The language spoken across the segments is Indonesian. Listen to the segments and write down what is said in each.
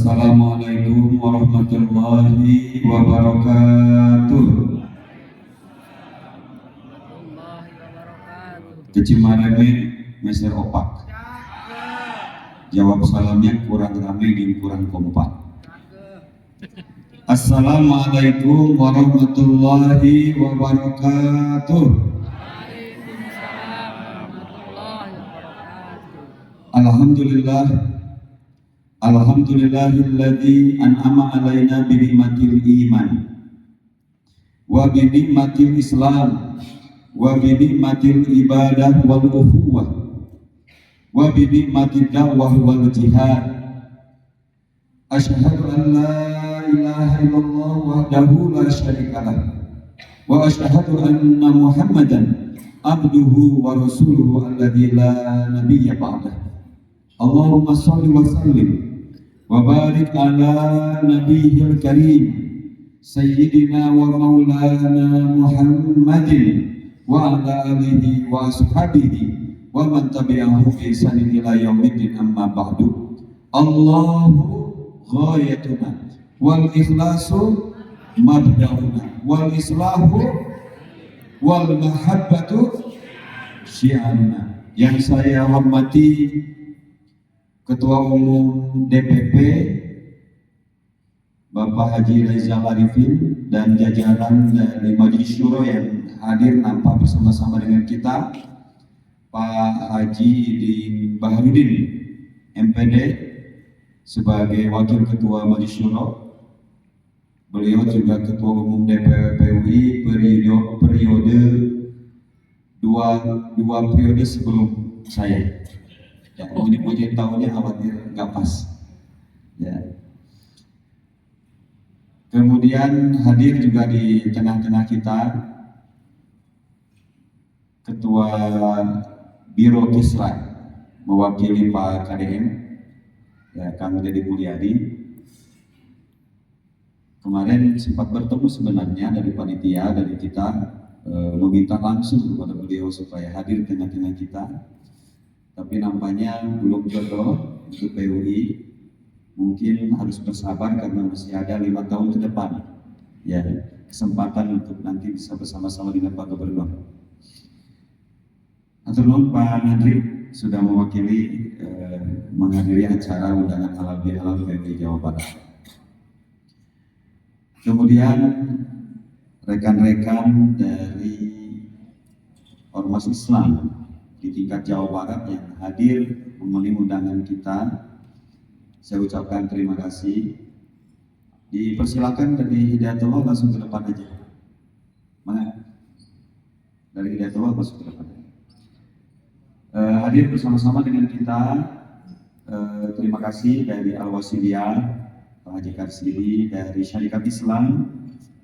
Assalamualaikum warahmatullahi wabarakatuh. Kecimaremen Mr. Opak. Jawab salamnya kurang ramai dan kurang kompak. Assalamualaikum warahmatullahi wabarakatuh. Alhamdulillah. Alhamdulillahilladzi an'ama alaina bi ni'matil iman wa bi ni'matil islam wa bi ni'matil ibadah wal ukhuwah wa bi ni'matid da'wah wal jihad. Asyhadu an la ilaha illallah wahdahu la syarikalah wa asyhadu anna Muhammadan abduhu wa rasuluhu alladzi la nabiyya ba'dah. Allahumma shalli wa sallim wa barik ala nabiyil karim sayyidina wa maulana Muhammadin wa ala alihi wa ashabihi wa man tabi'ahum bi ihsanin ila yaumiddin, amma ba'du. Allahu ghayatuna wal ikhlasu mabda'una wal islahu wal mahabbatu syiaruna. Yang saya hormati Ketua Umum DPP Bapak Haji Reza Arifin dan jajaran dari Majelis Syuro yang hadir nampak bersama-sama dengan kita, Pak Haji Baharudin MPD sebagai Wakil Ketua Majelis Syuro. Beliau juga Ketua Umum DPP UI periode dua periode sebelum saya. Ya, uji tahunnya khawatir nggak pas. Ya. Kemudian hadir juga di tengah-tengah kita Ketua Biro Kisra mewakili Pak KDM, ya, Kang Deddy Mulyadi. Kemarin sempat bertemu sebenarnya dari panitia dari kita, meminta langsung kepada beliau supaya hadir di tengah-tengah kita. Tapi nampaknya belum jodoh untuk PUI, mungkin harus bersabar karena masih ada 5 tahun ke depan, ya, kesempatan untuk nanti bisa bersama-sama dengan Pak Gubernur. Atur nuhun Pak Nadri sudah mewakili menghadiri acara undangan halal bihalal PUI Jawa Barat. Kemudian rekan-rekan dari Ormas Islam di tingkat Jawa Barat yang hadir memenuhi undangan kita, saya ucapkan terima kasih. Dipersilakan dari Hidayatullah langsung ke depan aja. Mana? Dari Hidayatullah langsung ke depan. Hadir bersama-sama dengan kita, terima kasih dari Al-Wasiliyah, Pak Haji Karsidi, dari Syarikat Islam,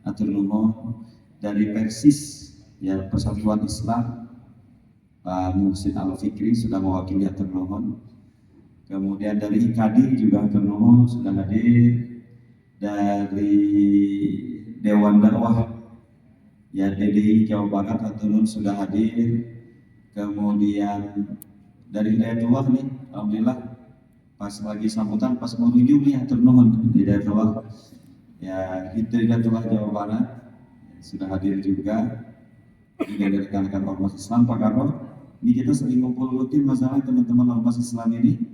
Atur Nuhun, dari Persis, ya, Persatuan Islam, Pak Muhsin Al-Fikri sudah mewakili Atur Nuhun. Kemudian dari IKADI juga Atur Nuhun sudah hadir. Dari Dewan Dakwah, ya, DDI Jawa Barat Atur Nuhun sudah hadir. Kemudian dari Hidayatullah nih, alhamdulillah pas lagi sambutan pas mau menuju nih Atur Nuhun Hidayatullah, ya, Hidayatullah Jawa Barat sudah hadir juga. Ini dari rekan-rekan Ormas Islam, Pak Karno. Ini kita sering ngumpul rutin masalah teman-teman Ormas Islam ini,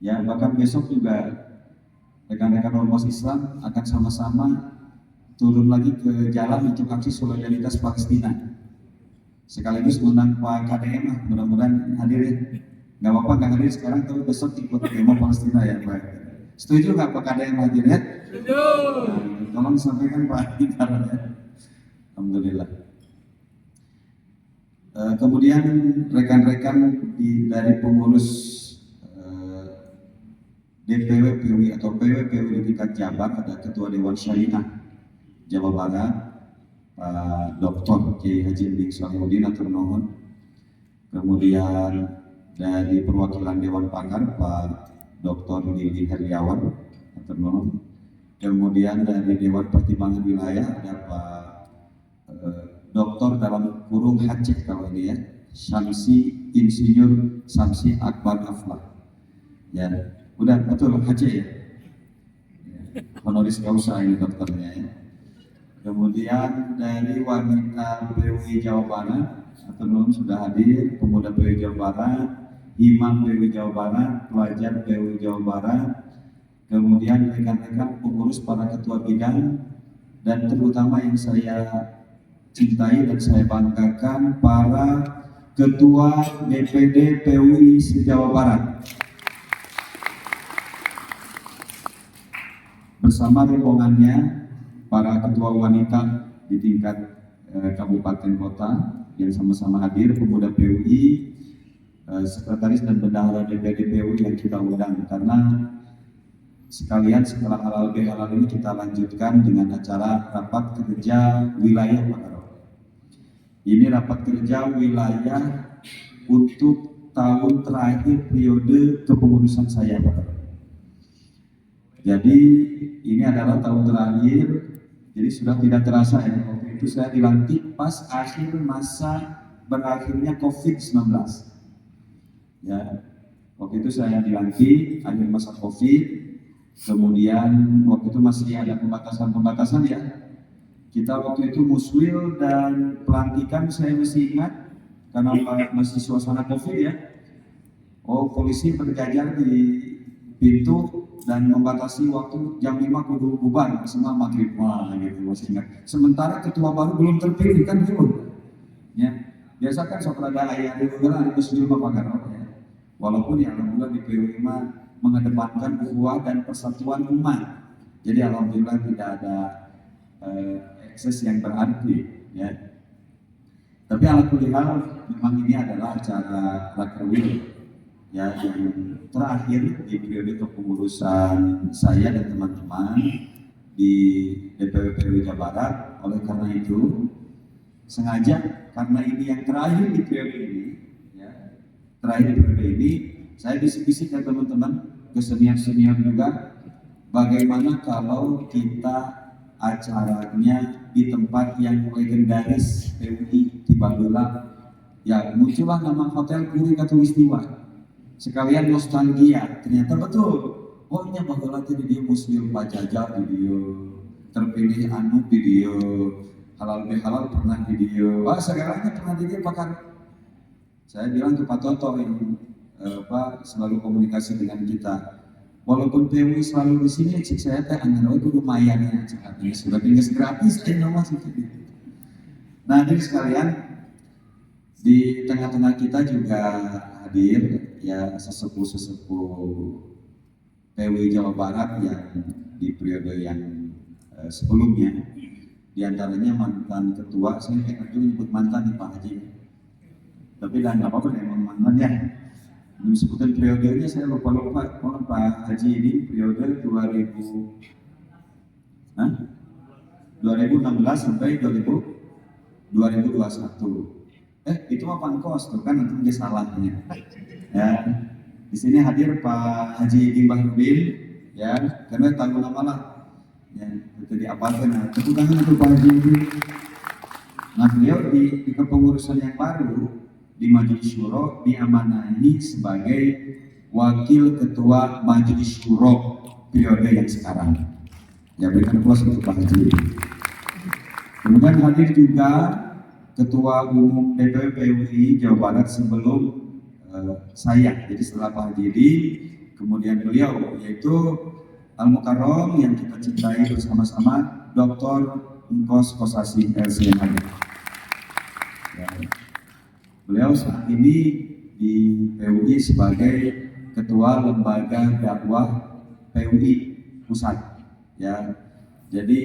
ya, bahkan besok juga rekan-rekan Ormas Islam akan sama-sama turun lagi ke jalan untuk aksi solidaritas Palestina. Sekaligus undang Pak KDM lah, mudah-mudahan hadir ya. Nggak apa-apa nggak hadir sekarang, tapi besok ikut demo Palestina ya Pak. Setuju nggak Pak KDM hadir ya? Setuju. Tolong sampaikan Pak Ikaranya. Alhamdulillah. Kemudian rekan-rekan dari pengurus DPW PUI atau PWPUI di tingkat Jabar, ada Ketua Dewan Syariah Jawa Barat Pak Dr. Kiai Haji Dik Solihuddin Atur Nuhun. Kemudian dari perwakilan Dewan Pakar Pak Dr. Lili Heriawan Atur Nuhun. Kemudian dari Dewan Pertimbangan Wilayah ada Pak Doktor dalam kurung Hacek kalau ini ya, Syamsi Insinyur Syamsi Akbar Aflah. Ya, udah betul Hacek ya. honoris causa ini dokternya ya. Kemudian dari wanita PUI Jawa Barat, atau belum sudah hadir, pemuda PUI Jawa Barat, imam PUI Jawa Barat, pelajar PUI Jawa Barat, kemudian rekan-rekan pengurus para ketua bidang, dan terutama yang saya cintai dan saya banggakan para ketua DPD PUI se-Jawa Barat. Bersama rombongannya para ketua wanita di tingkat kabupaten kota yang sama-sama hadir, pemuda PUI, sekretaris dan bendahara DPD PUI yang kita undang, karena sekalian setelah halal bihalal ini kita lanjutkan dengan acara rapat kerja wilayah Pak Karo. Ini rapat kerja wilayah untuk tahun terakhir periode kepengurusan saya Pak Karo. Jadi ini adalah tahun terakhir, jadi sudah tidak terasa ya, waktu itu saya dilantik pas akhir masa berakhirnya COVID-19. Ya, waktu itu saya dilantik akhir masa COVID, kemudian waktu itu masih ada pembatasan-pembatasan ya. Kita waktu itu muswil dan pelantikan saya masih ingat, karena masih suasana COVID ya. Oh, polisi berjajar di pintu dan membatasi waktu jam 5 kudu bubar maksimal maghrib, wah gitu masih ingat. Sementara ketua baru belum terpilih kan gitu. Ya, biasa kan sok rada ayah dulu lah di muslim Pak Karo ya. Walaupun ya alhamdulillah di PUI mengedepankan ukhuwah dan persatuan umat. Jadi alhamdulillah tidak ada ekses yang berarti ya. Tapi alhamdulillah memang ini adalah acara rakerwil ya yang terakhir di periode kepengurusan saya dan teman-teman di DPW PUI Jawa Barat. Oleh karena itu sengaja karena ini yang terakhir di periode ini ya, terakhir di periode ini saya bisik-bisik ke teman-teman, ke senior-senior juga, bagaimana kalau kita acaranya di tempat yang legendaris PUI di Badulla ya, muncullah nama Hotel Puri Katulistiwa. Sekalian nostalgia, ternyata betul. Oh ini Badulla tadi dia muslim Pak Jajar video, terpilih anu video, halal bihalal pernah video. Wah segalanya pernah video Pak Karo. Saya bilang ke Pak Toto yang selalu komunikasi dengan kita. Walaupun PUI selalu di sini, cik saya teh angan itu lumayan ya, ini sudah tinggal gratis aja nama sih. Nah jadi sekalian, di tengah-tengah kita juga hadir ya sesepuh-sesepuh PUI Jawa Barat yang di periode yang sebelumnya, di antaranya mantan ketua, saya kayak dulu nyebut mantan di Pak Haji, tapi dah nggak apa-apa memang mantan ya. Disebutkan periodenya saya lupa Pak Haji ini periode 2016 sampai 2021. Itu mah Pangkos tuh kan, nanti dia salahnya. Ya, di sini hadir Pak Haji Gimbah Rudin, ya, karena tahu nama lah. Ya, itu diapalkan. Nah, tepuk tangan untuk Pak Haji Rudin. Nah, beliau di kepengurusan yang baru di Majelis Syuro diamanahi sebagai Wakil Ketua Majelis Syuro periode yang sekarang. Ya, berikan aplaus untuk Pak Haji. Kemudian hadir juga Ketua Umum DPW PUI Jawa Barat sebelum saya, jadi setelah Pak Haji, kemudian beliau yaitu Al-Mukarram yang kita cintai bersama-sama, Dr. Engkos Kosasi LCMA. Ya. Beliau saat ini di PUI sebagai Ketua Lembaga Dakwah PUI Pusat. Ya, jadi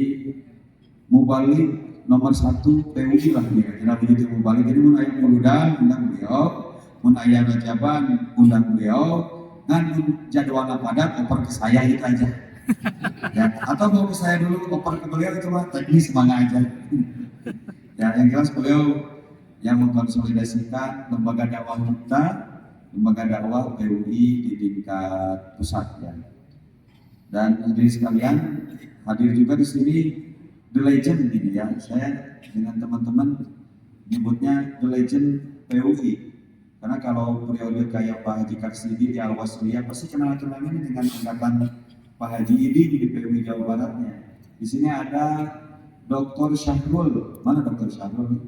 mubalik nomor 1 PUI lah kira-kira begitu mubalik. Jadi mun aya muludan undang beliau, mun aya rajaban undang beliau, ngan jadwalnya padat oper ke saya itu aja. Ya, atau mau ke saya dulu oper ke beliau itu mah teknis mana aja. Ya, yang jelas beliau yang mengkonsolidasikan lembaga dakwah kita, lembaga dakwah PUI di tingkat pusat ya. Dan hadirin sekalian, hadir juga di sini The Legend ini ya. Saya dengan teman-teman nyebutnya The Legend PUI. Karena kalau periode kayak Pak Haji Karsidi di Al-Wasliyah pasti kenal-kenal ini dengan angkatan Pak Haji Idin di PUI Jawa Baratnya. Di sini ada Dr. Syahrul. Mana Dr. Syahrul?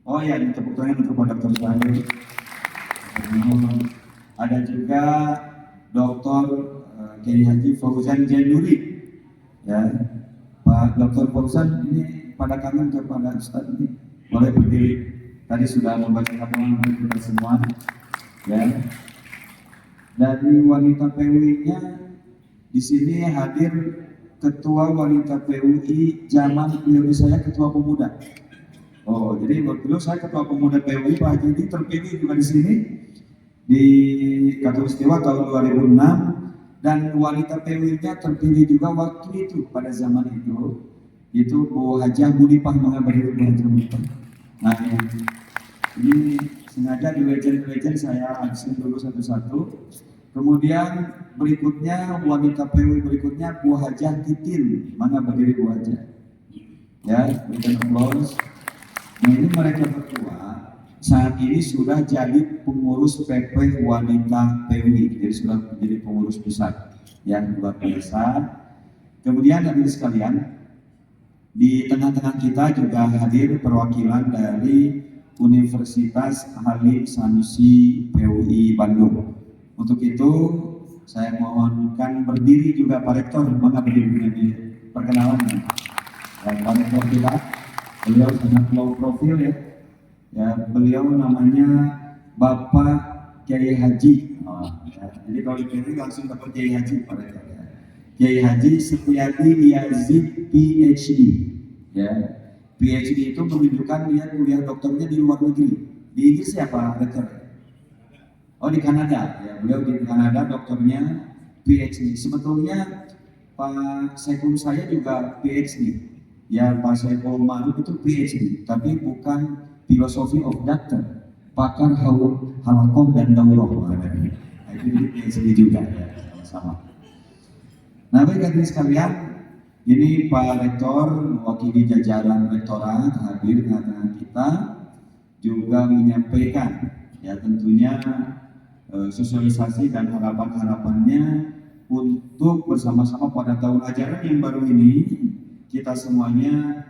Oh ya, ini tepuk tangan untuk Dr. Syahrul. Ada juga Dr. Kiai Haji Fauzan Jainuri. Ya, Pak Dr. Fauzan ini pada kangen kepada Ustaz ini. Boleh berdiri. Tadi sudah membaca pengalaman kita semua. Ya. Dari wanita PUI-nya di sini hadir Ketua Wanita PUI zaman beliau saya Ketua Pemuda. Oh, jadi waktu saya Ketua Pemuda PUI, Pak Haji ini terpilih juga di sini di Katulistiwa tahun 2006, dan wanita PUI-nya terpilih juga waktu itu pada zaman itu Bu Hajah Budipah mengabari Bu Hajah Budipah. Nah, ini sengaja di legend-legend saya aksen dulu satu-satu. Kemudian berikutnya wanita PUI berikutnya Bu Hajah Titin. Mana berdiri Bu Hajah? Ya, berikan aplaus. Nah, ini mereka berdua saat ini sudah jadi pengurus PP wanita PUI, jadi sudah menjadi pengurus pusat yang luar biasa. Kemudian hadirin sekalian, di tengah-tengah kita juga hadir perwakilan dari Universitas Halim Sanusi PUI Bandung. Untuk itu saya mohonkan berdiri juga Pak Rektor, maka berdiri di perkenalan. Dan Pak Rektor kita, beliau sangat low profil ya. Ya, beliau namanya Bapak Kiai Haji. Jadi kalau dipilih langsung dapat Kiai Haji Pak Rektor. Ya. Kiai Haji Setiadi Yazid PhD. Ya, PhD itu menunjukkan dia kuliah dokternya di luar negeri. Di Inggris siapa Rektor? Oh, di Kanada, ya, beliau di Kanada dokternya PhD. Sebetulnya Pak Sekum saya juga PhD. Ya, Pak Sekum Maruf itu PhD, tapi bukan filosofi of doctor, pakar halakom dan daurah. Nah, itu PhD juga ya, sama. Nah, baik hadirin sekalian, ini Pak Rektor mewakili jajaran rektorat hadir di tengah kita juga menyampaikan ya tentunya sosialisasi dan harapan-harapannya untuk bersama-sama pada tahun ajaran yang baru ini kita semuanya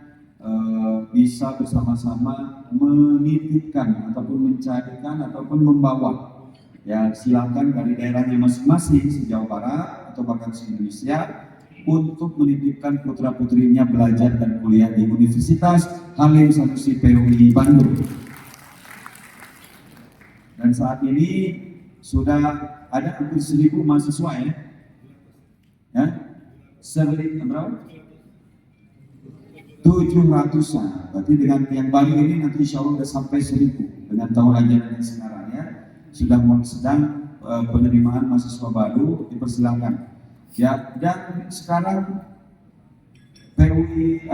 bisa bersama-sama menitipkan ataupun mencarikan ataupun membawa ya silakan dari daerahnya masing-masing se-Jawa Barat atau bahkan se-Indonesia untuk menitipkan putra-putrinya belajar dan kuliah di Universitas Halim Sanusi PUI Bandung. Dan saat ini sudah ada hampir 1.000 mahasiswa ya, ya, 1.000 berapa? 700-an. Berarti dengan yang baru ini nanti insya Allah sudah sampai 1.000 dengan tahun ajaran yang sekarang ya. Sudah sedang penerimaan mahasiswa baru dipersilakan. Ya, dan sekarang PUI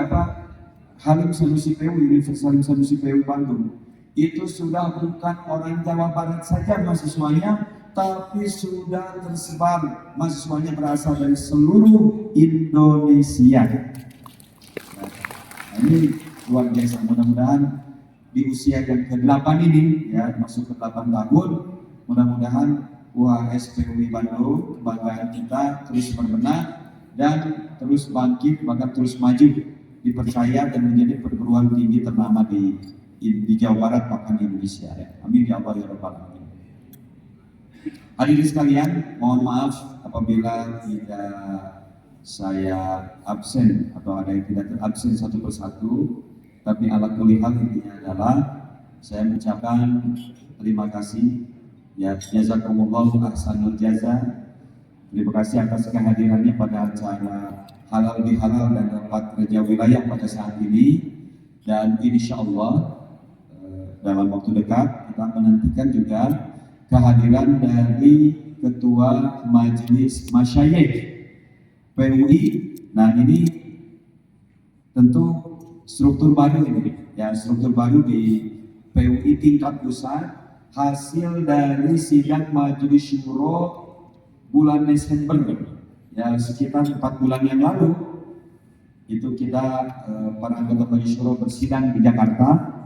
Halim Sanusi PUI Universitas Halim Sanusi PUI Bandung itu sudah bukan orang Jawa Barat saja mahasiswanya, tapi sudah tersebar mahasiswanya berasal dari seluruh Indonesia. Nah, ini luar biasa. Mudah-mudahan di usia yang ke-8 ini ya, masuk ke 8 tahun, mudah-mudahan UHS PUI Bandung kebanggaan kita terus berbenah dan terus bangkit, bahkan terus maju, dipercaya dan menjadi perguruan tinggi ternama di Jawa Barat bahkan di Indonesia ya. Amin ya Allah ya Rabbal Alamin. Hadirin sekalian, mohon maaf apabila tidak saya absen atau ada yang tidak terabsen satu persatu, tapi ala kulli hal intinya adalah saya mengucapkan terima kasih ya, jazakumullahu ahsanul jaza. Terima kasih atas kehadirannya pada acara halal bihalal dan rapat kerja wilayah pada saat ini, dan insya Allah dalam waktu dekat kita menantikan juga kehadiran dari Ketua Majelis Masyayikh PUI. Nah, ini tentu struktur baru ini ya, struktur baru di PUI tingkat pusat, hasil dari sidang Majelis Syuro bulan Desember ya, sekitar 4 bulan yang lalu itu kita para anggota Majelis Syuro bersidang di Jakarta,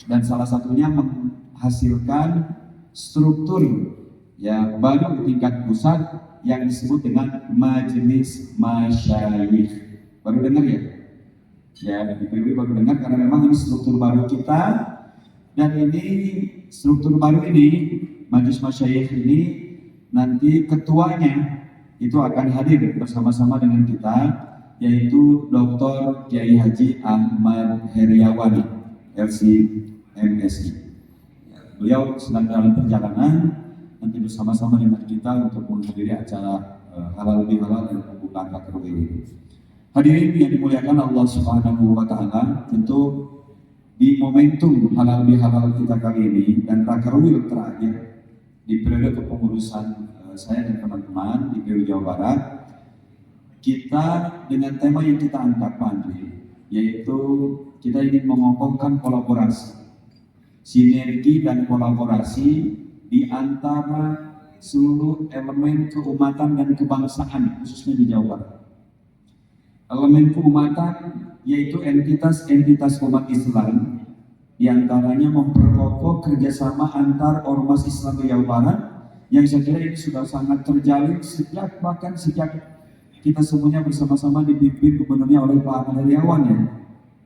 dan salah satunya menghasilkan struktur ya baru di tingkat pusat yang disebut dengan Majelis Masyayikh. Baru dengar ya? Ya, di PUI baru dengar karena memang ini struktur baru kita, dan ini struktur baru ini Majelis Masyayikh ini nanti ketuanya itu akan hadir bersama-sama dengan kita, yaitu Dr. Kiai Haji Ahmad Heriawan LC MSI. Beliau sedang dalam perjalanan nanti bersama-sama dengan kita untuk menghadiri acara halal bihalal dan pembukaan takaruf ini. Hadirin yang dimuliakan Allah Subhanahu wa Ta'ala, tentu di momentum halal bihalal kita kali ini dan takaruf terakhir di periode kepengurusan saya dan teman-teman di PUI Jawa Barat, kita dengan tema yang kita angkat Pak Andri, yaitu kita ingin mengokohkan kolaborasi, sinergi dan kolaborasi di antara seluruh elemen keumatan dan kebangsaan khususnya di Jawa Barat. Elemen keumatan yaitu entitas-entitas umat Islam, diantaranya memperkokoh kerjasama antar ormas Islam di Jawa Barat, yang saya kira ini sudah sangat terjalin sejak kita semuanya bersama-sama dipimpin gubernurnya oleh Pak Ahmad Heriawan ya.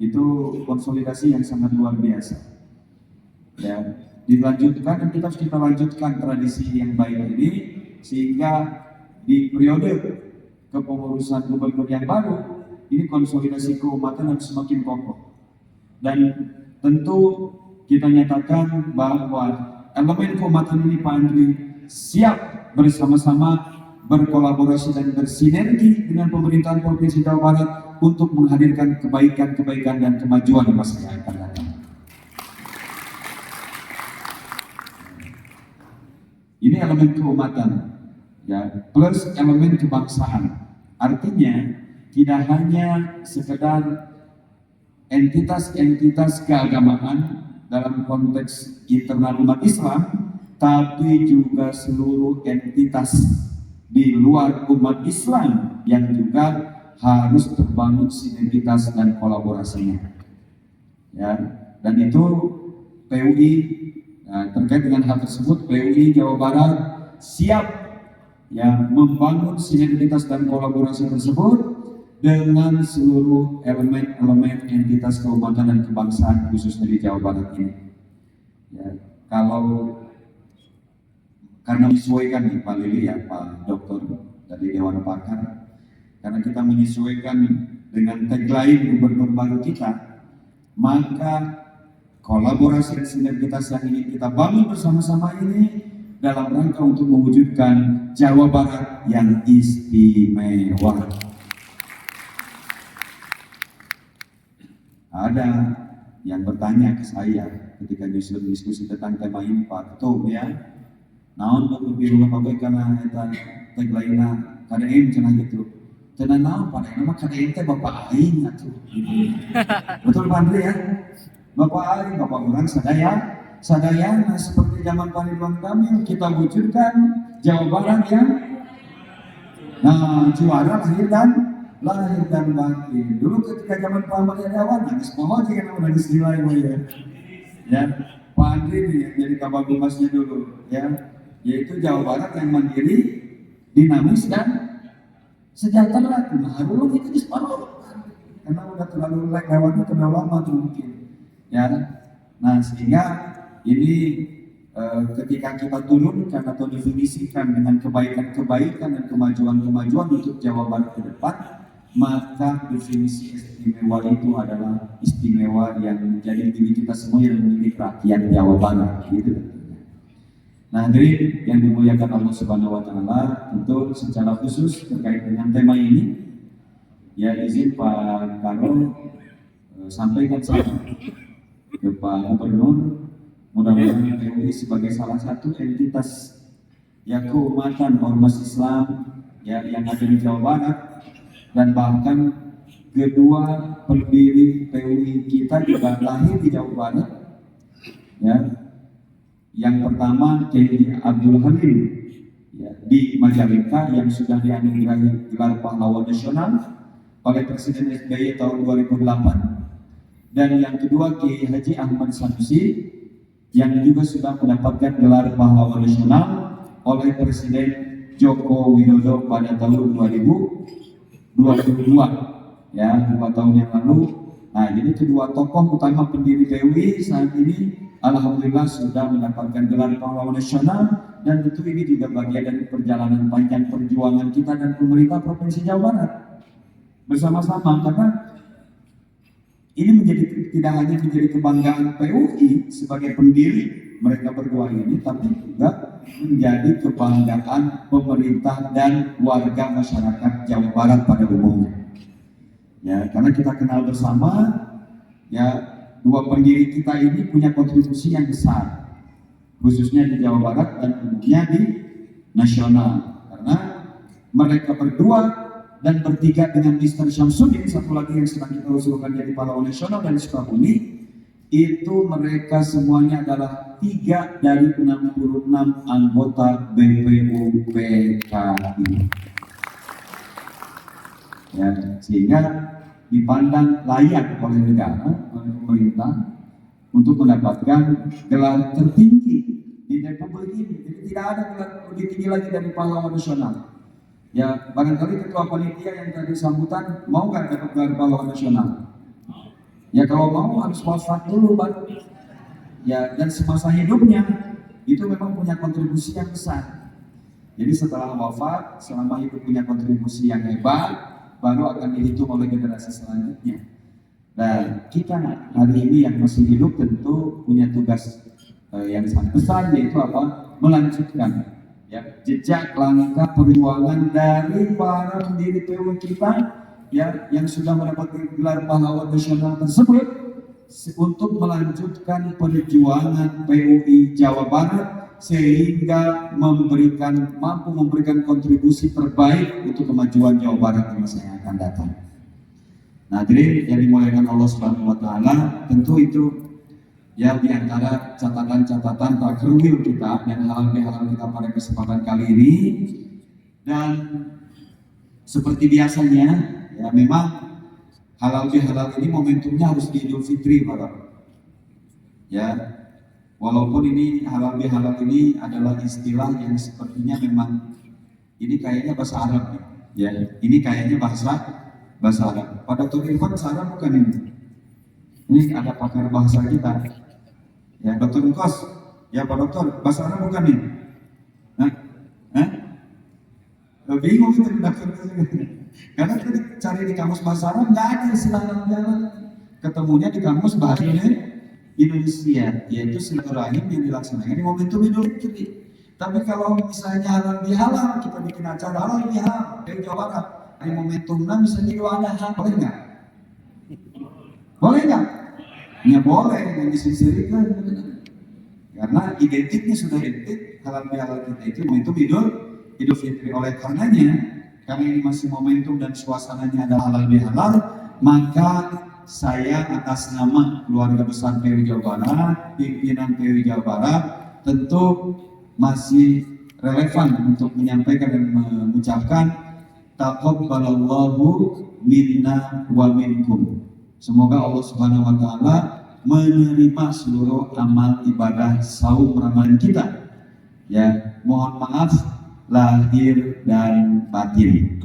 Itu konsolidasi yang sangat luar biasa. Ya, dilanjutkan dan kita harus lanjutkan tradisi yang baik ini sehingga di periode kepengurusan gubernur yang baru ini konsolidasi keumatan harus semakin kokoh. Dan tentu kita nyatakan bahwa elemen keumatan ini Pak Andri siap bersama-sama berkolaborasi dan bersinergi dengan pemerintahan Provinsi Jawa Barat untuk menghadirkan kebaikan-kebaikan dan kemajuan di masa yang akan datang. Ini elemen keumatan, ya, plus elemen kebangsaan. Artinya tidak hanya sekedar entitas-entitas keagamaan dalam konteks internal umat Islam, tapi juga seluruh entitas di luar umat Islam yang juga harus terbangun sinergitas dan kolaborasinya. Ya, dan itu PUI terkait dengan hal tersebut, PUI Jawa Barat siap ya membangun sinergitas dan kolaborasi tersebut dengan seluruh elemen-elemen entitas keumatan dan kebangsaan khususnya di Jawa Barat ini. Ya, karena menyesuaikan nih Pak Lili ya Pak Dokter dari Dewan Pakar, karena kita menyesuaikan dengan tagline gubernur baru kita, maka kolaborasi dan sinergitas yang ingin kita bangun bersama-sama ini dalam rangka untuk mewujudkan Jawa Barat yang istimewa. Ada yang bertanya ke saya ketika nyusun diskusi tentang tema ini, Pak Ketum ya, naon untuk biru bagai karena eta tagline KDM cenah gitu. Cenah naon pada nama KDM teh Bapak aing atuh. Betul Pak Andri ya? Bapak aing, Bapak orang sadayana seperti zaman Pak Ridwan Kamil kita wujudkan Jawa Barat yang juara lahir dan batin. Dulu ketika zaman Pak Ahmad Heriawan nangis pohon jika nama nangis nilai ya. Pak Andri yang jadi Kabag Humasnya dulu ya, yaitu Jawa Barat yang mandiri, dinamis dan sejahtera. Nah, dulu itu separuh karena udah terlalu lewatnya terlalu lama tuh mungkin ya. Nah sehingga ini ketika kita turunkan atau definisikan dengan kebaikan-kebaikan dan kemajuan-kemajuan untuk Jawa Barat ke depan, maka definisi istimewa itu adalah istimewa yang menjadi milik kita semua, yang milik rakyat Jawa Barat gitu. Nah, hadirin yang dimuliakan Allah Subhanahu wa Ta'ala, tentu secara khusus terkait dengan tema ini, ya izin Pak Karol sampaikan saja ke Pak Gubernur, mudah-mudahan PUI sebagai salah satu entitas yang keumatan ormas Islam ya, yang ada di Jawa Barat, dan bahkan kedua pendiri PUI kita juga lahir di Jawa Barat ya. Yang pertama Kiai Abdul Halim ya, di Majalengka yang sudah dianugerahi gelar pahlawan nasional oleh Presiden SBY tahun 2008, dan yang kedua Kiai Haji Ahmad Sanusi yang juga sudah mendapatkan gelar pahlawan nasional oleh Presiden Joko Widodo pada tahun 2022, ya 2 tahun yang lalu. Nah, jadi kedua tokoh utama pendiri PUI saat ini alhamdulillah sudah mendapatkan gelar pahlawan nasional, dan tentu ini juga bagian dari perjalanan panjang perjuangan kita dan pemerintah Provinsi Jawa Barat bersama-sama, karena ini tidak hanya menjadi kebanggaan PUI sebagai pendiri mereka berdua ini, tapi juga menjadi kebanggaan pemerintah dan warga masyarakat Jawa Barat pada umumnya. Ya, karena kita kenal bersama, ya dua pendiri kita ini punya kontribusi yang besar, khususnya di Jawa Barat dan umumnya di nasional. Karena mereka berdua dan bertiga dengan Mr. Syamsuddin, satu lagi yang sedang kita usulkan jadi pahlawan nasional dari Sukabumi, itu mereka semuanya adalah 3 dari 66 anggota BPUPKI. Ya, sehingga dipandang layak oleh negara, oleh pemerintah untuk mendapatkan gelar tertinggi di Republik ini. Jadi tidak ada gelar lebih tinggi lagi dari pahlawan nasional. Ya, barangkali ketua panitia yang tadi sambutan mau nggak dapat gelar pahlawan nasional? Ya kalau mau harus wafat dulu baru. Ya, dan semasa hidupnya itu memang punya kontribusi yang besar. Jadi setelah wafat, selama hidup punya kontribusi yang hebat, baru akan dihitung oleh generasi selanjutnya. Dan kita hari ini yang masih hidup tentu punya tugas yang sangat besar, yaitu apa? Melanjutkan ya jejak langkah perjuangan dari para pendiri PUI kita ya yang sudah mendapatkan gelar pahlawan nasional tersebut, untuk melanjutkan perjuangan PUI Jawa Barat sehingga mampu memberikan kontribusi terbaik untuk kemajuan Jawa Barat di masa yang akan datang. Nah, jadi yang dimuliakan Allah Subhanahu wa taala, tentu itu ya di antara catatan-catatan takrwil kita dan hal-hal kita pada kesempatan kali ini. Dan seperti biasanya ya memang halal bihalal ini momentumnya harus di Idul Fitri, Bapak. Ya, walaupun ini halal bihalal ini adalah istilah yang sepertinya memang ini kayaknya bahasa Arab ya. Ini kayaknya bahasa Arab. Pak Dr. Irfan bahasa Arab bukan ini? Ini ada pakar bahasa kita. Ya, Dr. Engkos. Ya, Pak Dokter, bahasa Arab bukan ini? Bingung itu dokter. Karena kita cari di kamus bahasa Arab nggak ada istilah halal bihalal. Ketemunya di kamus bahasa Indonesia, yaitu silaturahim yang dilaksanakan di momentum Idul Fitri. Tapi kalau misalnya halal bihalal, kita bikin acara halal bihalal dari Jawa Barat, di momentumnya misalnya Idul Adha, boleh nggak? Boleh nggak? Ya boleh, yang disisirikan. Karena identiknya sudah identik halal bihalal kita itu momentum Idul Fitri. Oleh karenanya, karena ini masih momentum dan suasananya adalah halal bihalal, maka saya atas nama keluarga besar PUI Jawa Barat, pimpinan PUI Jawa Barat, tentu masih relevan untuk menyampaikan dan mengucapkan taqabbalallahu minna wa minkum. Semoga Allah Subhanahu wa taala menerima seluruh amal ibadah saum Ramadan kita. Ya, mohon maaf lahir dan batin.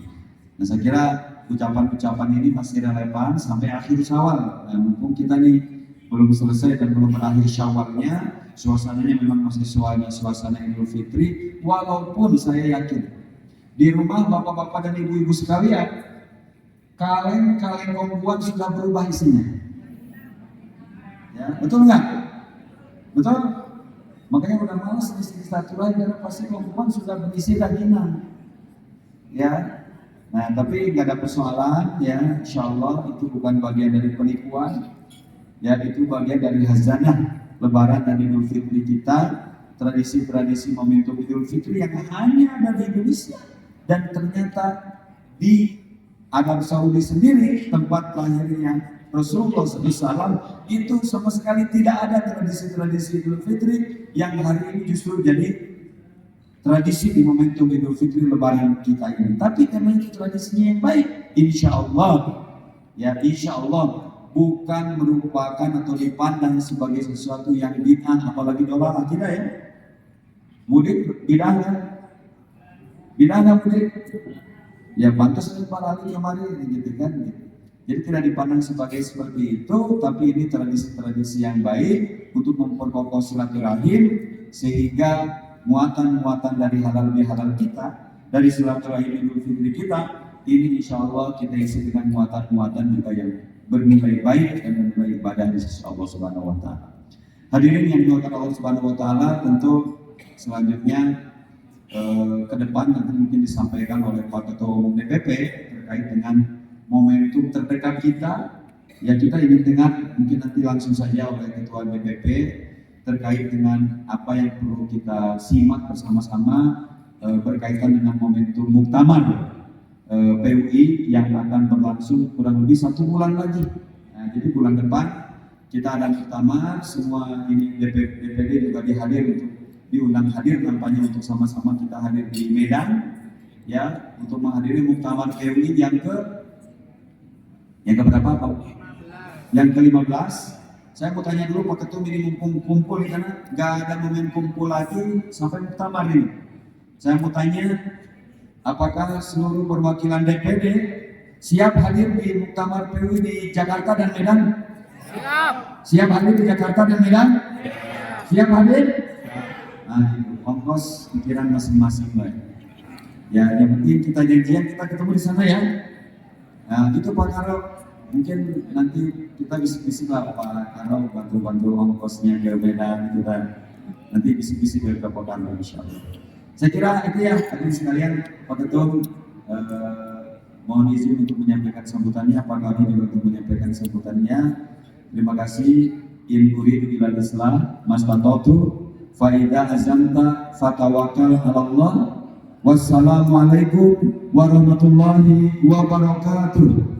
Nah, saya kira ucapan-ucapan ini masih relevan sampai akhir Syawal. Nah, mumpung kita nih belum selesai dan belum berakhir Syawalnya, suasananya memang masih suasana Idul Fitri. Walaupun saya yakin di rumah bapak-bapak dan ibu-ibu sekalian, kaleng-kaleng kompuan sudah berubah isinya. Ya, betul nggak? Betul? Makanya udah malas isi silaturahim karena pasti kompuan sudah berisi dagingan. Ya. Nah, tapi nggak ada persoalan ya, insya Allah itu bukan bagian dari penipuan, ya itu bagian dari hazanah Lebaran dan Idul Fitri kita, tradisi-tradisi momentum Idul Fitri yang hanya ada di Indonesia, dan ternyata di Arab Saudi sendiri tempat lahirnya Rasulullah SAW itu sama sekali tidak ada tradisi-tradisi Idul Fitri yang hari ini justru jadi tradisi di momentum Idul Fitri Lebaran kita ini. Tapi karena itu tradisinya yang baik, insya Allah bukan merupakan atau dipandang sebagai sesuatu yang bid'ah, apalagi dolar tidak ya. Mudik bid'ah mudik. Ya pantas Pak Ali kemarin gitu kan. Jadi tidak dipandang seperti itu, tapi ini tradisi-tradisi yang baik untuk memperkokoh silaturahim sehingga muatan-muatan dari halal bihalal kita, dari silaturahim Idul Fitri kita, ini insya Allah kita isi dengan muatan-muatan juga yang bernilai baik dan bernilai ibadah di sisi Allah Subhanahu Wa Taala. Hadirin yang dimuliakan Allah Subhanahu Wa Taala, tentu selanjutnya ke depan nanti mungkin disampaikan oleh Pak Ketua Umum DPP terkait dengan momentum terdekat kita, ya kita ingin dengar mungkin nanti langsung saja oleh Ketua DPP terkait dengan apa yang perlu kita simak bersama-sama berkaitan dengan momentum Muktamar PUI yang akan berlangsung kurang lebih 1 bulan lagi. Nah, jadi bulan depan kita ada Muktamar, semua ini DPD juga diundang hadir nampaknya untuk sama-sama kita hadir di Medan, ya, untuk menghadiri Muktamar PUI yang keberapa Pak? Yang ke-15. Saya mau tanya dulu Pak Ketum, ini mumpung kumpul karena nggak ada momen kumpul lagi sampai Muktamar ini. Saya mau tanya, apakah seluruh perwakilan DPD siap hadir di Muktamar PUI di Jakarta dan Medan? Siap. Siap hadir di Jakarta dan Medan? Siap hadir? Nah, ongkos pikiran masing-masing Pak. Ya, yang penting kita janjian kita ketemu di sana ya. Nah, gitu Pak Karo. Mungkin nanti kita bisik-bisik lah Pak Karo, bantu-bantu ongkosnya ke Medan kita. Nanti bisik-bisik ke Pak Karo insyaallah. Saya kira itu ya, hadirin sekalian, Pak Ketum mohon izin untuk menyampaikan sambutannya, Pak Karo juga untuk menyampaikan sambutannya. Terima kasih. In uridu illa Islam, Mas Patotu, fa idza azamta fatawakal 'ala Allah. Wassalamualaikum warahmatullahi wabarakatuh.